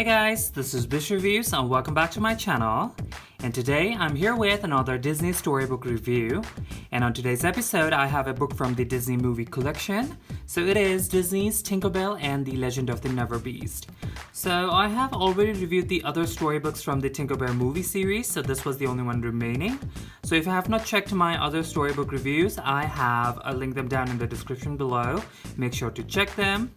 Hey guys, this is BishReviews and welcome back to my channel. And today I'm here with another Disney storybook review. And on today's episode I have a book from the Disney movie collection. So it is Disney's Tinkerbell and the Legend of the Neverbeast. So I have already reviewed the other storybooks from the Tinkerbell movie series, so this was the only one remaining. So if you have not checked my other storybook reviews, I have linked them down in the description below. Make sure to check them.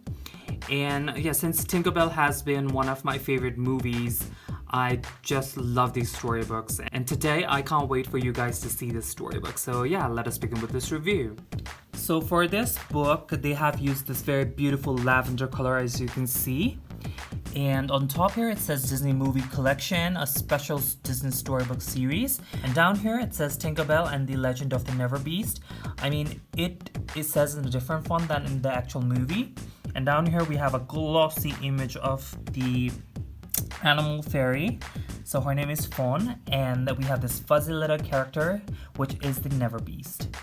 And yeah, since Tinkerbell has been one of my favorite movies, I just love these storybooks. And today I can't wait for you guys to see this storybook. So yeah, let us begin with this review. So for this book, they have used this very beautiful lavender color, as you can see. And on top here it says Disney Movie Collection, a special Disney storybook series. And down here it says Tinkerbell and the Legend of the Neverbeast. I mean, it says in a different font than in the actual movie. And down here we have a glossy image of the animal fairy. So her name is Fawn, and we have this fuzzy little character, which is the Neverbeast.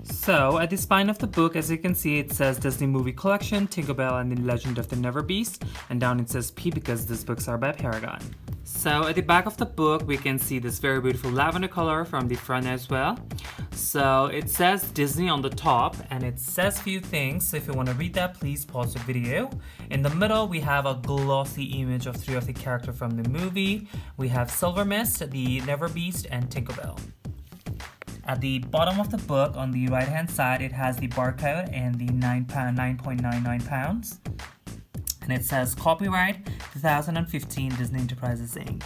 So at the spine of the book, as you can see, it says Disney Movie Collection, Tinkerbell and the Legend of the Neverbeast. And down it says P because these books are by Parragon. So at the back of the book, we can see this very beautiful lavender color from the front as well. So it says Disney on the top, and it says few things. So if you want to read that, please pause the video. In the middle, we have a glossy image of three of the characters from the movie. We have Silver Mist, the Neverbeast, and Tinkerbell. At the bottom of the book, on the right hand side, it has the barcode and the 9.99 pounds. And it says copyright 2015 Disney Enterprises Inc.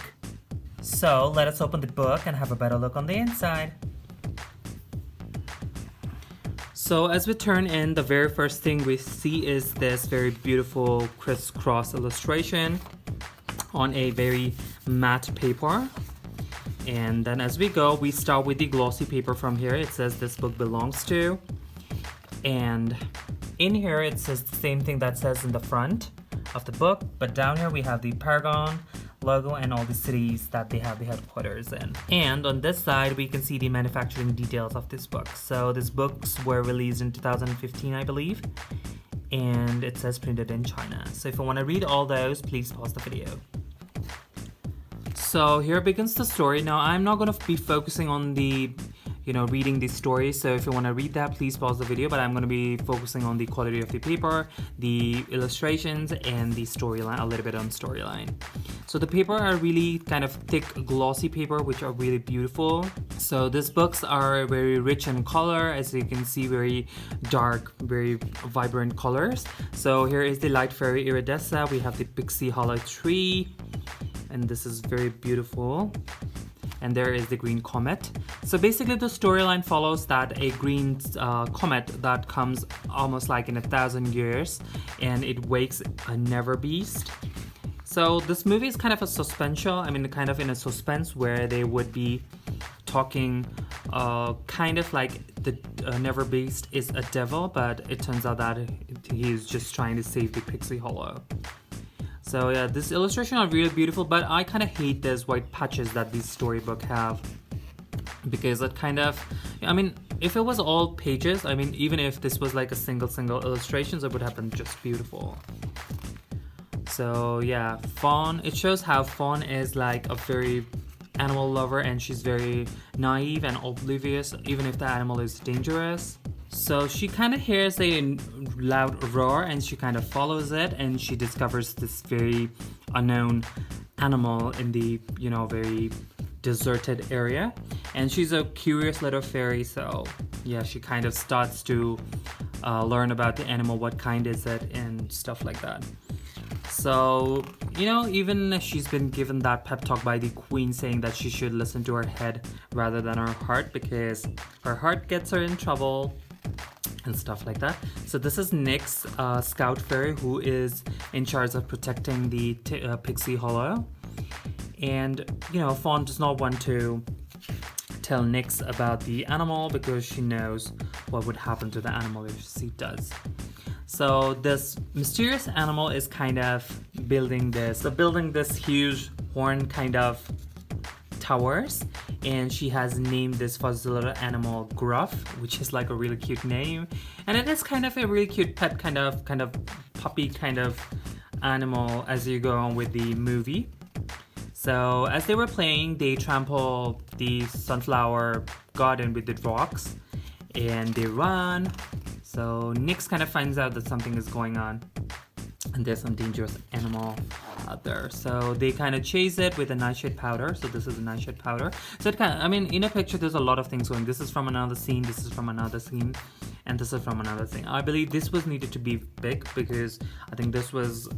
So let us open the book and have a better look on the inside. So as we turn in, the very first thing we see is this very beautiful crisscross illustration on a very matte paper. And then as we go, we start with the glossy paper from here. It says this book belongs to. And in here it says the same thing that says in the front of the book, but down here we have the Parragon logo and all the cities that they have the headquarters in. And on this side we can see the manufacturing details of this book. So these books were released in 2015, I believe, and it says printed in China. So if you want to read all those, please pause the video. So here begins the story. Now I'm not going to be focusing on the reading the story, so if you want to read that, please pause the video, but I'm going to be focusing on the quality of the paper, the illustrations, and the storyline, a little bit on storyline. So the paper are really kind of thick, glossy paper, which are really beautiful. So these books are very rich in color, as you can see, very dark, very vibrant colors. So here is the Light Fairy Iridescent, we have the Pixie Hollow Tree, and this is very beautiful. And there is the green comet. So basically the storyline follows that a green comet that comes almost like in 1,000 years, and it wakes a Neverbeast. So this movie is kind of a suspenseful, kind of in a suspense where they would be talking kind of like the Neverbeast is a devil, but it turns out that he's just trying to save the Pixie Hollow. So yeah, this illustration are really beautiful, but I kind of hate those white patches that these storybook have, because it kind of, if it was all pages, even if this was like a single illustrations, it would have been just beautiful. So yeah, Fawn, it shows how Fawn is like a very animal lover, and she's very naive and oblivious, even if the animal is dangerous. So she kind of hears a loud roar and she kind of follows it, and she discovers this very unknown animal in the, very deserted area. And she's a curious little fairy, so yeah, she kind of starts to learn about the animal, what kind is it, and stuff like that. So, even she's been given that pep talk by the queen saying that she should listen to her head rather than her heart, because her heart gets her in trouble and stuff like that. So this is Nyx, scout fairy, who is in charge of protecting the Pixie Hollow. And, Fawn does not want to tell Nyx about the animal because she knows what would happen to the animal if she does. So this mysterious animal is kind of building this huge horn kind of towers, and she has named this fuzzy little animal Gruff, which is like a really cute name, and it is kind of a really cute pet, kind of puppy kind of animal as you go on with the movie. So as they were playing, they trample the sunflower garden with the rocks and they run. So Nix kind of finds out that something is going on and there's some dangerous animal out there. So they kind of chase it with a nightshade powder. So this is a nightshade powder. So it kind of, I mean, in a picture, there's a lot of things going. This is from another scene, this is from another scene, and this is from another scene. I believe this was needed to be big because I think this was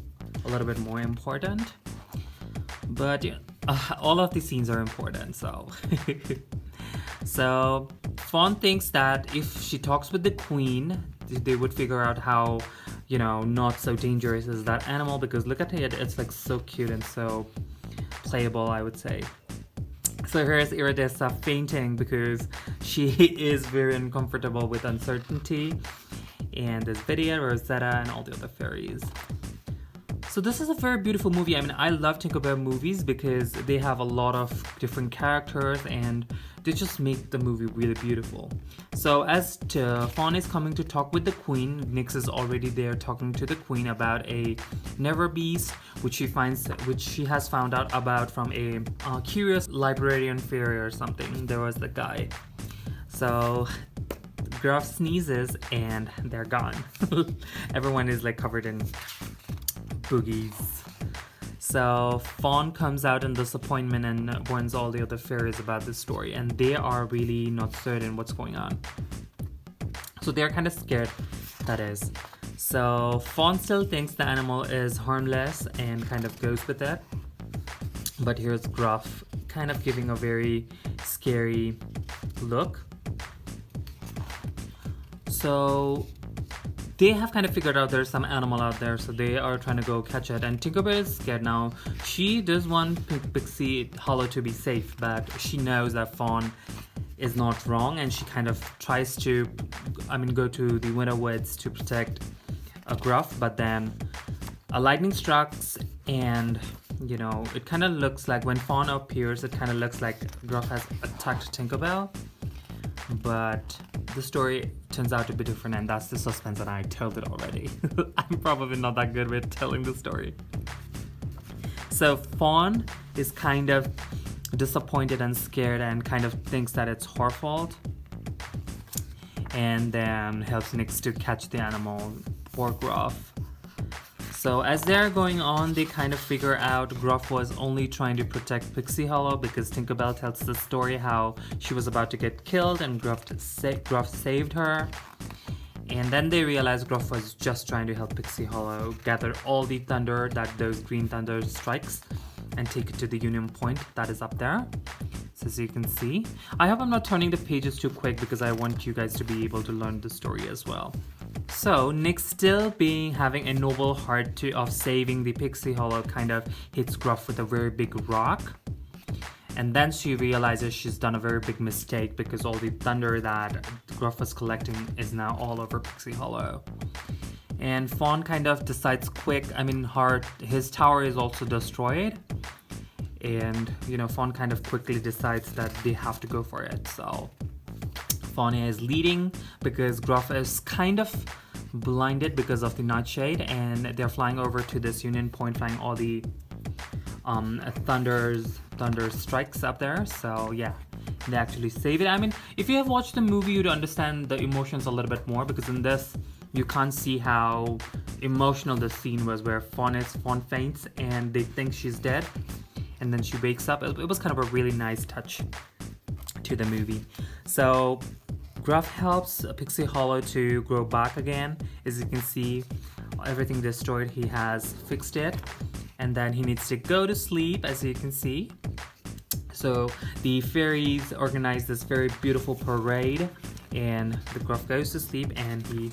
a little bit more important. But yeah, all of these scenes are important, so. So Fawn thinks that if she talks with the queen, they would figure out how, you know, not so dangerous is that animal, because look at it, it's like so cute and so playable, I would say. So here's Iridessa fainting because she is very uncomfortable with uncertainty. And there's Vidya, Rosetta, and all the other fairies. So this is a very beautiful movie. I mean, I love Tinkerbell movies because they have a lot of different characters and they just make the movie really beautiful. So as Fawn is coming to talk with the queen, Nix is already there talking to the queen about a Neverbeast, which she has found out about from a curious librarian fairy or something. There was the guy. So Gruff sneezes and they're gone. Everyone is like covered in boogies. So Fawn comes out in disappointment and warns all the other fairies about this story, and they are really not certain what's going on. So they're kind of scared, that is. So Fawn still thinks the animal is harmless and kind of goes with it. But here's Gruff kind of giving a very scary look. So they have kind of figured out there's some animal out there, so they are trying to go catch it. And Tinkerbell is scared now. She does want Pixie Hollow to be safe, but she knows that Fawn is not wrong, and she kind of tries to, go to the Winter Woods to protect Gruff, but then a lightning strikes, and it kind of looks like when Fawn appears, it kind of looks like Gruff has attacked Tinkerbell. But the story turns out to be different, and that's the suspense, and I told it already. I'm probably not that good with telling the story. So Fawn is kind of disappointed and scared and kind of thinks that it's her fault, and then helps Nix to catch the animal for Gruff. So as they're going on, they kind of figure out Gruff was only trying to protect Pixie Hollow because Tinkerbell tells the story how she was about to get killed and Gruff saved her. And then they realize Gruff was just trying to help Pixie Hollow gather all the thunder that those green thunder strikes and take it to the Union Point that is up there. So as you can see, I hope I'm not turning the pages too quick because I want you guys to be able to learn the story as well. So Nix, still having a noble heart of saving the Pixie Hollow, kind of hits Gruff with a very big rock. And then she realizes she's done a very big mistake because all the thunder that Gruff was collecting is now all over Pixie Hollow. And Fawn kind of decides quick, his tower is also destroyed. And, Fawn kind of quickly decides that they have to go for it. So Fawnia is leading because Gruff is kind of blinded because of the nightshade, and they're flying over to this Union Point, flying all the thunder strikes up there. So yeah, they actually save it. If you have watched the movie, you'd understand the emotions a little bit more, because in this you can't see how emotional the scene was where Fawn faints and they think she's dead, and then she wakes up. It was kind of a really nice touch to the movie. So Gruff helps Pixie Hollow to grow back again. As you can see, everything destroyed, he has fixed it. And then he needs to go to sleep, as you can see. So the fairies organize this very beautiful parade, and the Gruff goes to sleep and he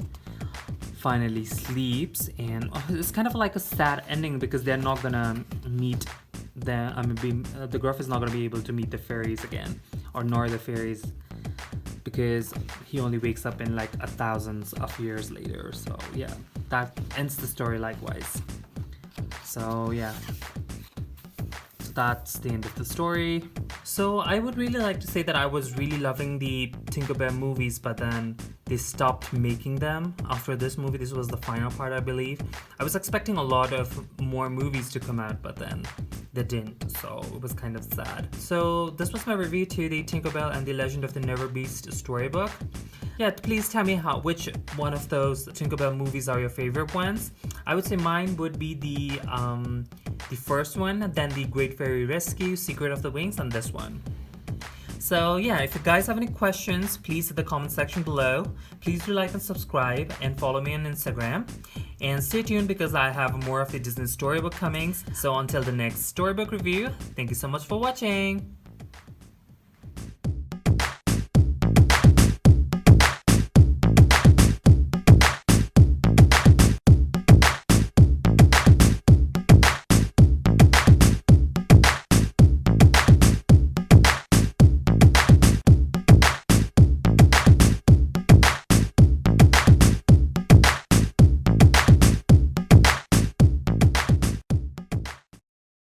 finally sleeps. And it's kind of like a sad ending because they're not gonna meet the Gruff is not gonna be able to meet the fairies again, or nor the fairies, because he only wakes up in like thousands of years later. So yeah, that ends the story likewise. So yeah, that's the end of the story. So I would really like to say that I was really loving the Tinkerbell movies, but then they stopped making them after this movie. This was the final part, I believe. I was expecting a lot of more movies to come out, but then they didn't, so it was kind of sad. So this was my review to the Tinkerbell and the Legend of the Neverbeast storybook. Yeah, please tell me which one of those Tinkerbell movies are your favorite ones. I would say mine would be the first one, then the Great Fairy Rescue, Secret of the Wings, and this one. So yeah, if you guys have any questions, please hit the comment section below. Please do like and subscribe and follow me on Instagram. And stay tuned because I have more of the Disney storybook coming. So until the next storybook review, thank you so much for watching.